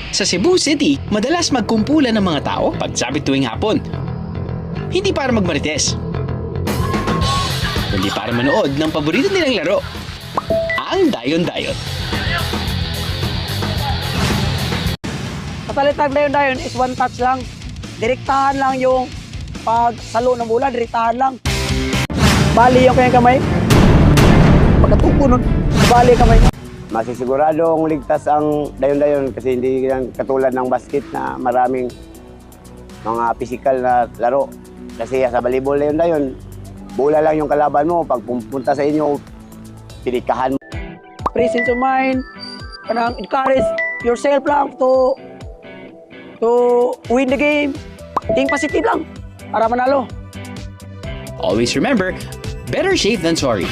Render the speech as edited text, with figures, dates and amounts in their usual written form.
Sa Cebu City, madalas magkumpulan ng mga tao pagsapit tuwing hapon. Hindi para magmarites, kundi para manood ng paborito nilang laro, ang dayon-dayon. Katalitag dayon is one touch lang. Direktahan lang yung pagsalo ng bola, direktahan lang. Bali yung kanyang kamay. Pagkatupo nun, bali yung kamay. Masisiguradong ligtas ang dayon-dayon kasi hindi yan katulad ng basket na maraming mga physical na laro. Kasi sa volleyball dayon-dayon, bola lang yung kalaban mo. Pag pumunta sa inyo, pinikahan mo. Presence of mind, parang encourage yourself lang to win the game. Think positive lang para manalo. Always remember, better safe than sorry.